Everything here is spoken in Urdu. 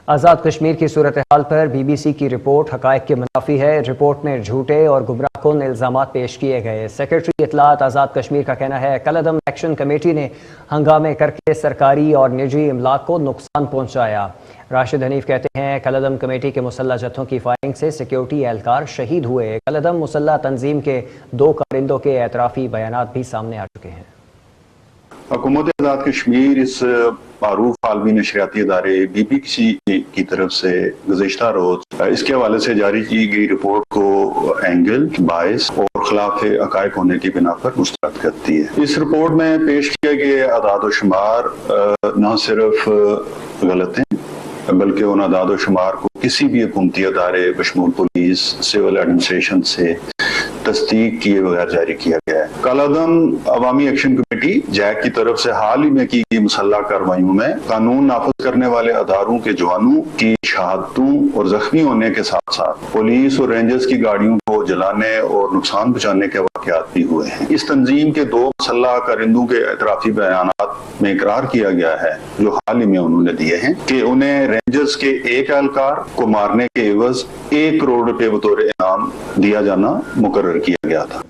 آزاد کشمیر کی صورتحال پر بی بی سی کی رپورٹ حقائق کے منافی ہے۔ رپورٹ میں جھوٹے اور گمراہ کن الزامات پیش کیے گئے۔ سیکرٹری اطلاعات آزاد کشمیر کا کہنا ہے کالعدم ایکشن کمیٹی نے ہنگامے کر کے سرکاری اور نجی املاک کو نقصان پہنچایا۔ راشد حنیف کہتے ہیں کالعدم کمیٹی کے مسلح جتھوں کی فائرنگ سے سیکیورٹی اہلکار شہید ہوئے۔ کالعدم مسلح تنظیم کے 2 کارندوں کے اعترافی بیانات بھی سامنے آ چکے ہیں۔ حکومت آزاد کشمیر اس معروف عالمی نشریاتی ادارے بی بی سی کی طرف سے گزشتہ روز اس کے حوالے سے جاری کی گئی رپورٹ کو اینگل، باعث اور خلاف حقائق ہونے کی بنا پر مسترد کرتی ہے۔ اس رپورٹ میں پیش کیے گئے اعداد و شمار نہ صرف غلط ہیں بلکہ ان اعداد و شمار کو کسی بھی حکومتی ادارے بشمول پولیس، سول ایڈمنسٹریشن سے تصدیق کیے بغیر جاری کیا گیا ہے۔ کالعدم عوامی ایکشن کمیٹی جیک کی طرف سے حال ہی میں کی گئی مسلح کارروائیوں میں قانون نافذ کرنے والے اداروں کے جوانوں کی شہادتوں اور زخمی ہونے کے ساتھ ساتھ پولیس اور رینجرز کی گاڑیوں کو جلانے اور نقصان پہنچانے کے واقعات بھی ہوئے ہیں۔ اس تنظیم کے 2 مسلح کارندوں کے اعترافی بیانات میں اقرار کیا گیا ہے جو حال ہی میں انہوں نے دیے ہیں کہ انہیں رینجرز کے ایک اہلکار کو مارنے کے عوض 1 کروڑ روپے بطور انعام دیا جانا مقرر کیا گیا تھا۔